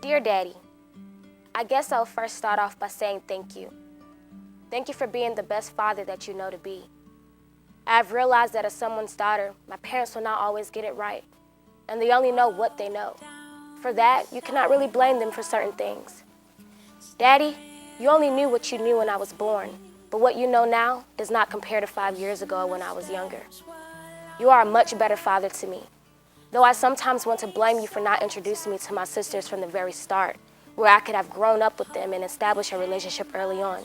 Dear Daddy, I guess I'll first start off by saying thank you. Thank you for being the best father that you know to be. I've realized that as someone's daughter, my parents will not always get it right, and they only know what they know. For that, you cannot really blame them for certain things. Daddy, you only knew what you knew when I was born, but what you know now does not compare to 5 years ago when I was younger. You are a much better father to me, though I sometimes want to blame you for not introducing me to my sisters from the very start, where I could have grown up with them and established a relationship early on.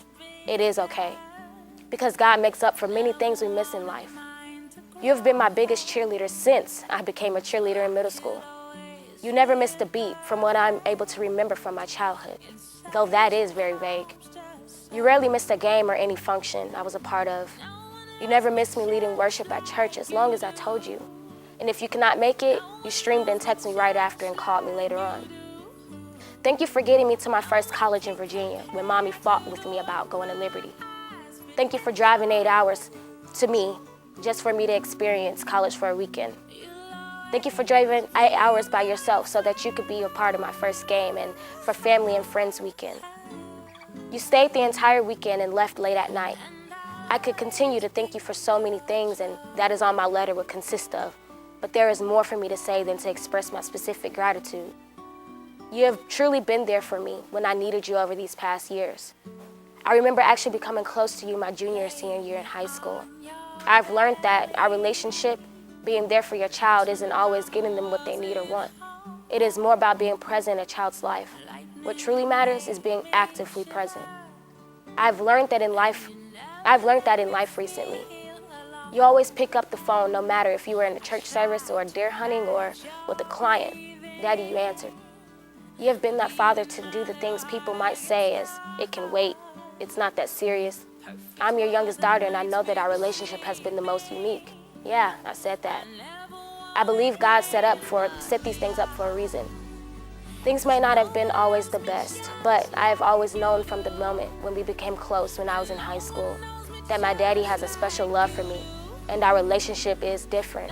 It is okay, because God makes up for many things we miss in life. You have been my biggest cheerleader since I became a cheerleader in middle school. You never missed a beat from what I'm able to remember from my childhood, though that is very vague. You rarely missed a game or any function I was a part of. You never missed me leading worship at church as long as I told you. And if you cannot make it, you streamed and texted me right after and called me later on. Thank you for getting me to my first college in Virginia when Mommy fought with me about going to Liberty. Thank you for driving 8 hours to me just for me to experience college for a weekend. Thank you for driving 8 hours by yourself so that you could be a part of my first game and for family and friends weekend. You stayed the entire weekend and left late at night. I could continue to thank you for so many things, and that is all my letter would consist of, but there is more for me to say than to express my specific gratitude. You have truly been there for me when I needed you over these past years. I remember actually becoming close to you my junior and senior year in high school. I've learned that our relationship, being there for your child, isn't always getting them what they need or want. It is more about being present in a child's life. What truly matters is being actively present. I've learned that in life recently. You always pick up the phone no matter if you were in a church service or deer hunting or with a client. Daddy, you answered. You have been that father to do the things people might say as, it can wait, it's not that serious. I'm your youngest daughter, and I know that our relationship has been the most unique. Yeah, I said that. I believe God set these things up for a reason. Things may not have been always the best, but I have always known from the moment when we became close when I was in high school that my daddy has a special love for me, and our relationship is different.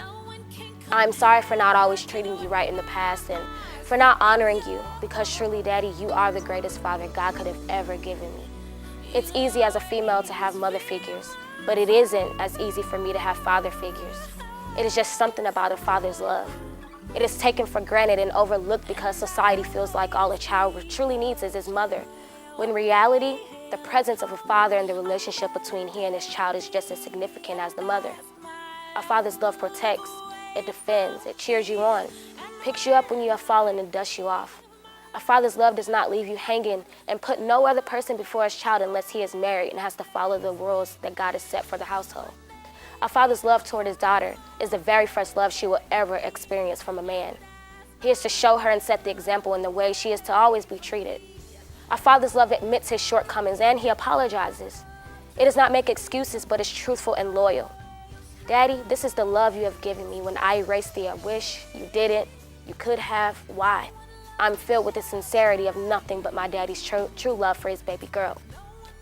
I'm sorry for not always treating you right in the past and for not honoring you, because truly, Daddy, you are the greatest father God could have ever given me. It's easy as a female to have mother figures, but it isn't as easy for me to have father figures. It is just something about a father's love. It is taken for granted and overlooked because society feels like all a child truly needs is his mother, when in reality, the presence of a father and the relationship between he and his child is just as significant as the mother. A father's love protects, it defends, it cheers you on, picks you up when you have fallen and dusts you off. A father's love does not leave you hanging and put no other person before his child unless he is married and has to follow the rules that God has set for the household. A father's love toward his daughter is the very first love she will ever experience from a man. He is to show her and set the example in the way she is to always be treated. A father's love admits his shortcomings and he apologizes. It does not make excuses, but is truthful and loyal. Daddy, this is the love you have given me when I erased the I wish, you didn't, you could have, why? I'm filled with the sincerity of nothing but my daddy's true love for his baby girl.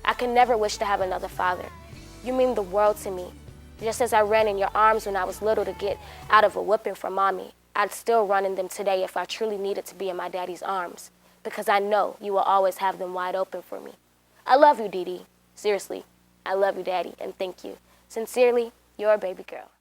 I can never wish to have another father. You mean the world to me. Just as I ran in your arms when I was little to get out of a whipping from Mommy, I'd still run in them today if I truly needed to be in my daddy's arms, because I know you will always have them wide open for me. I love you, Dee Dee. Seriously, I love you, Daddy, and thank you. Sincerely, your baby girl.